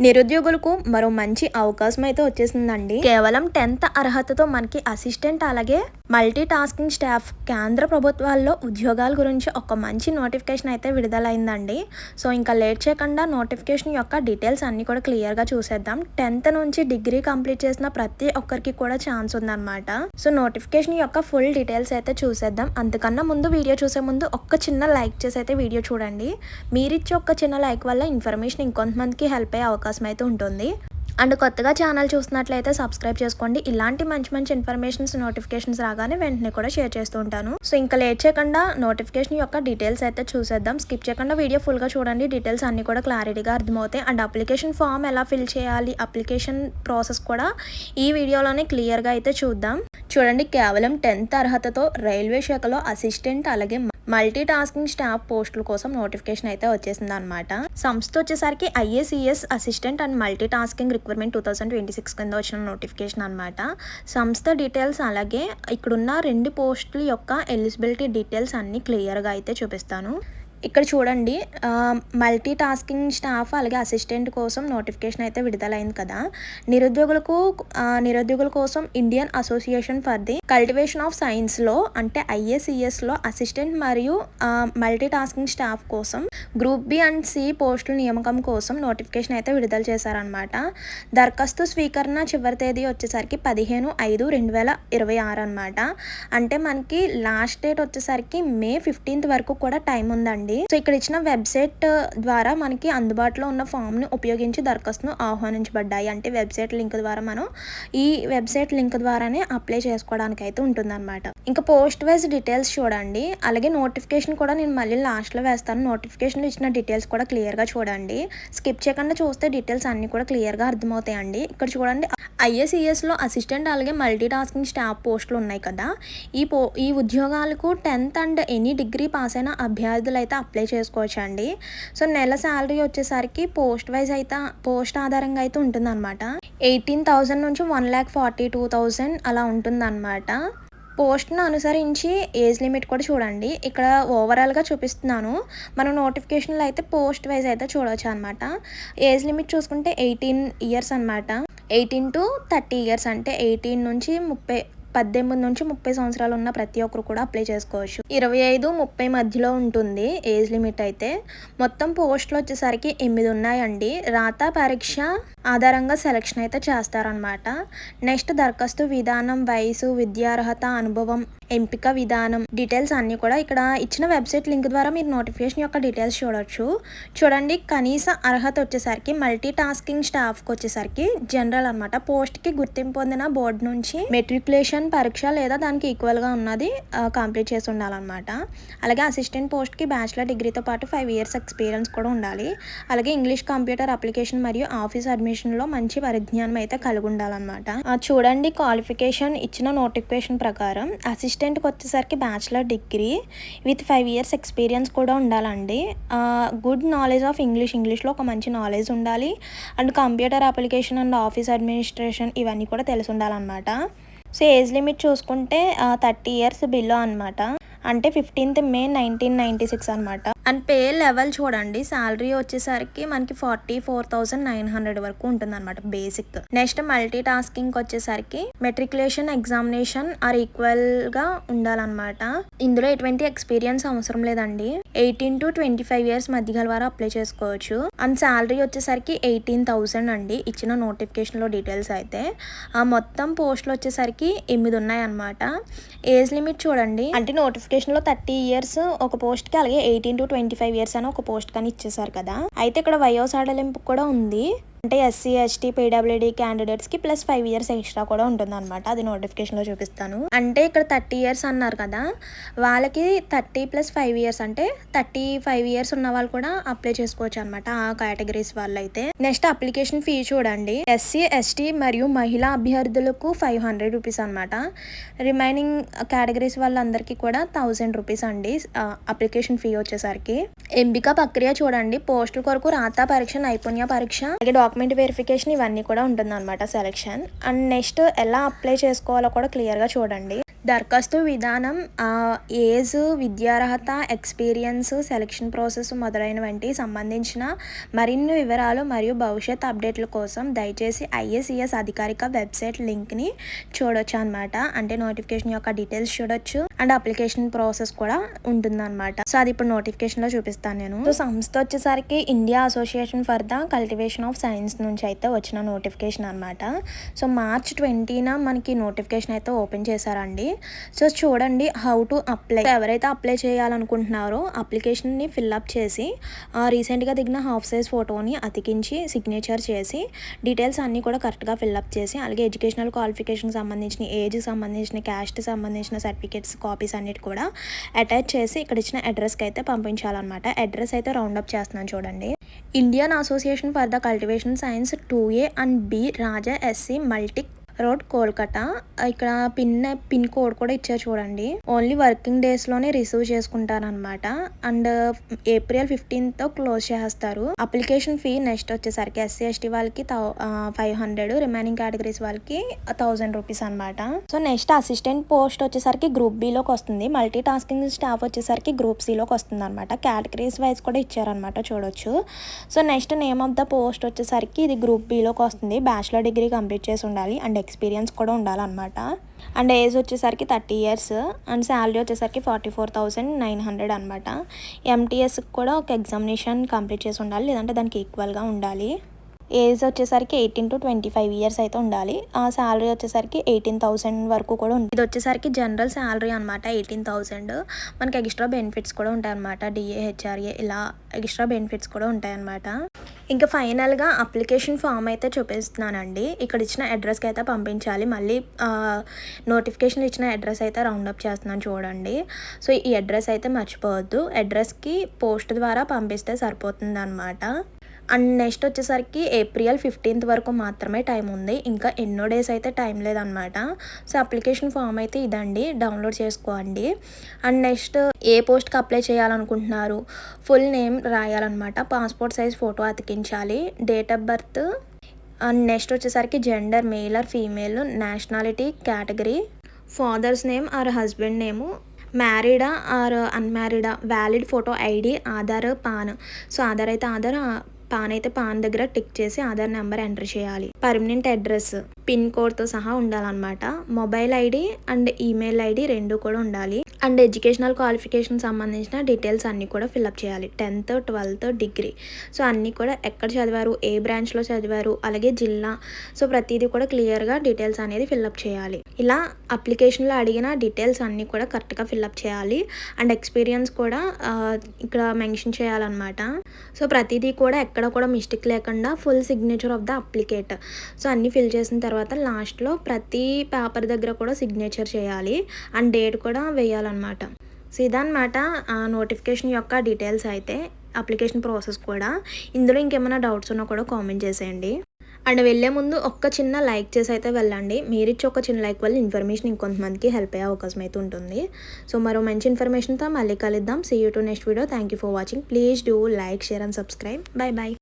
నిరుద్యోగులకు మరో మంచి అవకాశం అయితే వచ్చేసిందండి. కేవలం 10th అర్హతతో మనకి అసిస్టెంట్ అలాగే మల్టీ టాస్కింగ్ స్టాఫ్ కేంద్ర ప్రభుత్వాల్లో ఉద్యోగాల గురించి ఒక మంచి నోటిఫికేషన్ అయితే విడుదలైందండి. సో ఇంకా లేట్ చేయకుండా నోటిఫికేషన్ యొక్క డీటెయిల్స్ అన్నీ కూడా క్లియర్గా చూసేద్దాం. 10th నుంచి డిగ్రీ కంప్లీట్ చేసిన ప్రతి ఒక్కరికి కూడా ఛాన్స్ ఉందన్నమాట. సో నోటిఫికేషన్ యొక్క ఫుల్ డీటెయిల్స్ అయితే చూసేద్దాం. అంతకన్నా ముందు వీడియో చూసే ముందు ఒక్క చిన్న లైక్ చేసి అయితే వీడియో చూడండి. మీరిచ్చే ఒక్క చిన్న లైక్ వల్ల ఇన్ఫర్మేషన్ ఇంకొంతమందికి హెల్ప్ అయ్యే అవకాశం అయితే ఉంటుంది. అండ్ కొత్తగా ఛానల్ చూస్తున్నట్లయితే సబ్స్క్రైబ్ చేసుకోండి. ఇలాంటి మంచి మంచి ఇన్ఫర్మేషన్స్ నోటిఫికేషన్స్ రాగానే వెంటనే కూడా షేర్ చేస్తూ ఉంటాను. సో ఇంకా లేట్ చేయకుండా నోటిఫికేషన్ యొక్క డీటెయిల్స్ అయితే చూసేద్దాం. స్కిప్ చేయకుండా వీడియో ఫుల్గా చూడండి. డీటెయిల్స్ అన్ని కూడా క్లారిటీగా అర్థమవుతాయి. అండ్ అప్లికేషన్ ఫామ్ ఎలా ఫిల్ చేయాలి, అప్లికేషన్ ప్రాసెస్ కూడా ఈ వీడియోలోనే క్లియర్గా అయితే చూద్దాం. చూడండి, కేవలం 10th అర్హతతో రైల్వే శాఖలో అసిస్టెంట్ అలాగే మల్టీ టాస్కింగ్ స్టాఫ్ పోస్టుల కోసం నోటిఫికేషన్ అయితే వచ్చేసింది అనమాట. సంస్థ వచ్చేసరికి IACS assistant and multi tasking requirement 2026 కింద వచ్చిన నోటిఫికేషన్ అనమాట. సంస్థ డీటెయిల్స్ అలాగే ఇక్కడున్న 2 పోస్టుల యొక్క ఎలిజిబిలిటీ డీటెయిల్స్ అన్ని క్లియర్గా అయితే చూపిస్తాను. ఇక్కడ చూడండి, మల్టీ టాస్కింగ్ స్టాఫ్ అలాగే అసిస్టెంట్ కోసం నోటిఫికేషన్ అయితే విడుదలైంది కదా. నిరుద్యోగుల కోసం Indian association for the cultivation of సైన్స్లో అంటే IACSలో అసిస్టెంట్ మరియు మల్టీ టాస్కింగ్ స్టాఫ్ కోసం గ్రూప్ B అండ్ C పోస్టుల నియామకం కోసం నోటిఫికేషన్ అయితే విడుదల చేశారనమాట. దరఖాస్తు స్వీకరణ చివరి తేదీ వచ్చేసరికి 15/5/2026 అనమాట. అంటే మనకి లాస్ట్ డేట్ వచ్చేసరికి May 15th వరకు కూడా టైం ఉందండి. సో ఇక్కడ ఇచ్చిన వెబ్సైట్ ద్వారా మనకి అందుబాటులో ఉన్న ఫామ్ని ఉపయోగించి దరఖాస్తును ఆహ్వానించబడ్డాయి. అంటే వెబ్సైట్ లింక్ ద్వారా మనం ఈ వెబ్సైట్ లింక్ ద్వారానే అప్లై చేసుకోవడానికి అయితే ఉంటుందన్నమాట. ఇంకా పోస్ట్ వైజ్ డీటెయిల్స్ చూడండి. అలాగే నోటిఫికేషన్ కూడా నేను మళ్ళీ లాస్ట్లో వేస్తాను. నోటిఫికేషన్లో ఇచ్చిన డీటెయిల్స్ కూడా క్లియర్గా చూడండి. స్కిప్ చేయకుండా చూస్తే డీటెయిల్స్ అన్ని కూడా క్లియర్గా అర్థమవుతాయండి. ఇక్కడ చూడండి, IACSలో అసిస్టెంట్ అలాగే మల్టీ టాస్కింగ్ స్టాఫ్ పోస్టులు ఉన్నాయి కదా. ఈ ఉద్యోగాలకు 10th and any degree pass అయిన అభ్యర్థులు అయితే అప్లై చేసుకోవచ్చు అండి. సో నెల శాలరీ వచ్చేసరికి పోస్ట్ ఆధారంగా అయితే ఉంటుందన్నమాట. 18,000 నుంచి 1,42,000 అలా ఉంటుందన్నమాట. పోస్ట్ను అనుసరించి ఏజ్ లిమిట్ కూడా చూడండి. ఇక్కడ ఓవరాల్గా చూపిస్తున్నాను. మనం నోటిఫికేషన్లో అయితే పోస్ట్ వైజ్ అయితే చూడవచ్చు అనమాట. ఏజ్ లిమిట్ చూసుకుంటే 18 ఇయర్స్ అనమాట. 18 to 30 ఇయర్స్ అంటే 18 నుంచి 18 నుంచి 30 సంవత్సరాలు ఉన్న ప్రతి ఒక్కరు కూడా అప్లై చేసుకోవచ్చు. 25-30 మధ్యలో ఉంటుంది ఏజ్ లిమిట్ అయితే. మొత్తం పోస్టులు వచ్చేసరికి 8 ఉన్నాయండి. రాత పరీక్ష ఆధారంగా సెలక్షన్ అయితే చేస్తారనమాట. నెక్స్ట్ దరఖాస్తు విధానం, వయసు, విద్యార్హత, అనుభవం, ఎంపిక విధానం డీటెయిల్స్ అన్నీ కూడా ఇక్కడ ఇచ్చిన వెబ్సైట్ లింక్ ద్వారా మీరు నోటిఫికేషన్ యొక్క డీటెయిల్స్ చూడొచ్చు. చూడండి, కనీస అర్హత వచ్చేసరికి మల్టీ టాస్కింగ్ స్టాఫ్కి వచ్చేసరికి జనరల్ అనమాట. పోస్ట్కి గుర్తింపు పొందిన బోర్డు నుంచి మెట్రికులేషన్ పరీక్ష లేదా దానికి ఈక్వల్గా ఉన్నది కంప్లీట్ చేసి ఉండాలన్నమాట. అలాగే అసిస్టెంట్ పోస్ట్కి బ్యాచిలర్ డిగ్రీతో పాటు 5 years ఎక్స్పీరియన్స్ కూడా ఉండాలి. అలాగే ఇంగ్లీష్, కంప్యూటర్ అప్లికేషన్ మరియు ఆఫీస్ అడ్మిషన్లో మంచి పరిజ్ఞానం అయితే కలిగి ఉండాలన్నమాట. చూడండి, క్వాలిఫికేషన్ ఇచ్చిన నోటిఫికేషన్ ప్రకారం అసిస్టెంట్కి వచ్చేసరికి bachelor degree with 5 years experience కూడా ఉండాలండి. గుడ్ నాలెడ్జ్ ఆఫ్ ఇంగ్లీష్లో ఒక మంచి నాలెడ్జ్ ఉండాలి. And computer application and office administration ఇవన్నీ కూడా తెలిసి ఉండాలన్నమాట. సో ఏజ్ లిమిట్ చూసుకుంటే 30 years బిలో అనమాట. అంటే 15th May 1996 అనమాట. అండ్ పే లెవెల్ చూడండి, శాలరీ వచ్చేసరికి మనకి 44,900 వరకు ఉంటుంది అనమాట బేసిక్. నెక్స్ట్ మల్టీ టాస్కింగ్ వచ్చేసరికి మెట్రికులేషన్ ఎగ్జామినేషన్ ఆర్ ఈక్వల్ గా ఉండాలన్నమాట. ఇందులో ఎటువంటి ఎక్స్పీరియన్స్ అవసరం లేదండి. 18 to 25 years మధ్య గల వారు అప్లై చేసుకోవచ్చు. అండ్ శాలరీ వచ్చేసరికి 18,000 అండి ఇచ్చిన నోటిఫికేషన్ లో డీటెయిల్స్ అయితే. మొత్తం పోస్టులు వచ్చేసరికి 8 ఉన్నాయన్నమాట. ఏజ్ లిమిట్ చూడండి, అంటే నోటిఫికేషన్ లో 30 years ఒక పోస్ట్ కి, అలాగే 18 to 25 years అని ఒక పోస్ట్ కానీ ఇచ్చేసారు కదా. అయితే ఇక్కడ వయో సడలింపు కూడా ఉంది. అంటే SC, ST, PWD క్యాండిడేట్స్కి ప్లస్ 5 years ఎక్స్ట్రా కూడా ఉంటుంది అనమాట. అది నోటిఫికేషన్లో చూపిస్తాను. అంటే ఇక్కడ 30 years అన్నారు కదా, వాళ్ళకి 30 + 5 years అంటే 35 years ఉన్న వాళ్ళు కూడా అప్లై చేసుకోవచ్చు అనమాట, ఆ కేటగిరీస్ వాళ్ళు అయితే. నెక్స్ట్ అప్లికేషన్ ఫీ చూడండి, SC, ST మరియు మహిళా అభ్యర్థులకు 500 రూపీస్ అనమాట. రిమైనింగ్ కేటగిరీస్ వాళ్ళందరికీ కూడా 1000 రూపీస్ అండి అప్లికేషన్ ఫీ వచ్చేసరికి. ఎంపిక ప్రక్రియ చూడండి, పోస్టుల కొరకు రాత పరీక్ష, నైపుణ్య పరీక్ష, అలాగే డాక్యుమెంట్ వెరిఫికేషన్ ఇవన్నీ కూడా ఉంటుంది అనమాట సెలెక్షన్. అండ్ నెక్స్ట్ ఎలా అప్లై చేసుకోవాలో కూడా క్లియర్గా చూడండి. దరఖాస్తు విధానం, ఏజ్, విద్యార్హత, ఎక్స్పీరియన్స్, సెలక్షన్ ప్రాసెస్ మొదలైనవంటి సంబంధించిన మరిన్ని వివరాలు మరియు భవిష్యత్ అప్డేట్ల కోసం దయచేసి ఐఏసీఎస్ అధికారిక వెబ్సైట్ లింక్ని చూడొచ్చు అనమాట. అంటే నోటిఫికేషన్ యొక్క డీటెయిల్స్ చూడొచ్చు అండ్ అప్లికేషన్ ప్రాసెస్ కూడా ఉంటుందన్నమాట. సో అది ఇప్పుడు నోటిఫికేషన్లో చూపిస్తాను నేను. సో సంస్థ వచ్చేసరికి India association for the cultivation of science నుంచి అయితే వచ్చిన నోటిఫికేషన్ అనమాట. సో మార్చ్ 20న మనకి నోటిఫికేషన్ అయితే ఓపెన్ చేశారండి. సో చూడండి హౌ టు అప్లై. ఎవరైతే అప్లై చేయాలనుకుంటున్నారో అప్లికేషన్ని ఫిల్అప్ చేసి రీసెంట్గా దిగిన హాఫ్ సైజ్ ఫోటోని అతికించి సిగ్నేచర్ చేసి డీటెయిల్స్ అన్నీ కూడా కరెక్ట్గా ఫిల్అప్ చేసి అలాగే ఎడ్యుకేషనల్ క్వాలిఫికేషన్కి సంబంధించిన, ఏజ్కి సంబంధించిన, క్యాస్ట్కి సంబంధించిన సర్టిఫికేట్స్ కాపీస్ అన్నిటి కూడా అటాచ్ చేసి ఇక్కడ ఇచ్చిన అడ్రస్కి అయితే పంపించాలన్నమాట. అడ్రస్ అయితే రౌండప్ చేస్తున్నాను చూడండి. Indian association for the cultivation science 2A and B, Raja SC Mullick road, Kolkata. ఇక్కడ పిన్ కోడ్ కూడా ఇచ్చారు చూడండి. ఓన్లీ వర్కింగ్ డేస్లోనే రిసీవ్ చేసుకుంటారనమాట. అండ్ ఏప్రిల్ 15th క్లోజ్ చేస్తారు. అప్లికేషన్ ఫీ నెక్స్ట్ వచ్చేసరికి ఎస్సీ ఎస్టీ వాళ్ళకి 500, రిమైనింగ్ కేటగిరీస్ వాళ్ళకి 1000 రూపీస్ అనమాట. సో నెక్స్ట్ అసిస్టెంట్ పోస్ట్ వచ్చేసరికి గ్రూప్ బిలోకి వస్తుంది. మల్టీ టాస్కింగ్ స్టాఫ్ వచ్చేసరికి గ్రూప్ సిలోకి వస్తుంది అనమాట. కేటగిరీస్ వైజ్ కూడా ఇచ్చారనమాట, చూడొచ్చు. So next name of the post వచ్చేసరికి ఇది గ్రూప్ బిలోకి వస్తుంది. బ్యాచిలర్ డిగ్రీ కంప్లీట్ చేసి ఉండాలి అండ్ ఎక్స్పీరియన్స్ కూడా ఉండాలన్నమాట. అండ్ ఏజ్ వచ్చేసరికి 30 years అండ్ శాలరీ వచ్చేసరికి 44,900 అనమాట. ఎంటీఎస్కి కూడా ఒక ఎగ్జామినేషన్ కంప్లీట్ చేసి ఉండాలి, లేదంటే దానికి ఈక్వల్గా ఉండాలి. ఏజ్ వచ్చేసరికి 18 to 25 years అయితే ఉండాలి. ఆ శాలరీ వచ్చేసరికి 18,000 వరకు కూడా ఉంటుంది. ఇది వచ్చేసరికి జనరల్ శాలరీ అనమాట, 18,000. మనకి ఎక్స్ట్రా బెనిఫిట్స్ కూడా ఉంటాయి అనమాట. డిఏ, హెచ్ఆర్ఏ ఇలా ఎక్స్ట్రా బెనిఫిట్స్ కూడా ఉంటాయి అనమాట. ఇంకా ఫైనల్గా అప్లికేషన్ ఫామ్ అయితే చూపిస్తున్నానండి. ఇక్కడ ఇచ్చిన అడ్రస్కి అయితే పంపించాలి. మళ్ళీ నోటిఫికేషన్ ఇచ్చిన అడ్రస్ అయితే రౌండప్ చేస్తున్నాను చూడండి. సో ఈ అడ్రస్ అయితే మర్చిపోవద్దు. అడ్రస్కి పోస్ట్ ద్వారా పంపిస్తే సరిపోతుంది అనమాట. అండ్ నెక్స్ట్ వచ్చేసరికి ఏప్రిల్ 15th వరకు మాత్రమే టైం ఉంది. ఇంకా ఎన్నో డేస్ అయితే టైం లేదనమాట. సో అప్లికేషన్ ఫామ్ అయితే ఇదండి, డౌన్లోడ్ చేసుకోండి. అండ్ నెక్స్ట్ ఏ పోస్ట్కి అప్లై చేయాలనుకుంటున్నారు, ఫుల్ నేమ్ రాయాలన్నమాట. పాస్పోర్ట్ సైజ్ ఫోటో అతికించాలి. Date of birth and next వచ్చేసరికి gender, male or female, nationality, category, father's name or husband name, మ్యారీడా ఆర్ అన్మ్యారీడా, valid photo ID, Aadhaar, PAN. So Aadhaar అయితే Aadhaar, PAN అయితే PAN దగ్గర టిక్ చేసి ఆధార్ నెంబర్ ఎంటర్ చేయాలి. పర్మనెంట్ అడ్రస్ పిన్ కోడ్తో సహా ఉండాలన్నమాట. Mobile ID and email ID రెండు కూడా ఉండాలి. అండ్ ఎడ్యుకేషనల్ క్వాలిఫికేషన్ సంబంధించిన డీటెయిల్స్ అన్నీ కూడా ఫిల్అప్ చేయాలి. 10th, 12th, degree. సో అన్నీ కూడా ఎక్కడ చదివారు, ఏ బ్రాంచ్లో చదివారు, అలాగే జిల్లా. సో ప్రతిదీ కూడా క్లియర్గా డీటెయిల్స్ అనేది ఫిల్అప్ చేయాలి. ఇలా అప్లికేషన్లో అడిగిన డీటెయిల్స్ అన్నీ కూడా కరెక్ట్గా ఫిల్అప్ చేయాలి. అండ్ ఎక్స్పీరియన్స్ కూడా ఇక్కడ మెన్షన్ చేయాలన్నమాట. సో ప్రతిదీ కూడా ఎక్కడ కూడా మిస్టేక్ లేకుండా full signature of the applicant. So అన్నీ ఫిల్ చేసిన తర్వాత లాస్ట్లో ప్రతి పేపర్ దగ్గర కూడా సిగ్నేచర్ చేయాలి అండ్ డేట్ కూడా వేయాలన్నమాట. సో ఇదన్నమాట నోటిఫికేషన్ యొక్క డీటెయిల్స్ అయితే, అప్లికేషన్ ప్రాసెస్ కూడా. ఇందులో ఇంకేమైనా డౌట్స్ ఉన్నా కూడా కామెంట్ చేసేయండి. అండ్ వెళ్ళే ముందు ఒక్క చిన్న లైక్ చేసి అయితే వెళ్ళండి. మీరు ఇచ్చి ఒక చిన్న లైక్ వల్ల ఇన్ఫర్మేషన్ ఇంకొంతమందికి హెల్ప్ అయ్యే అవకాశం అయితే ఉంటుంది. సో మరో మంచి ఇన్ఫర్మేషన్తో మళ్ళీ కలుద్దాం. See you to next video. Thank you for watching. Please do like, share and subscribe. Bye by.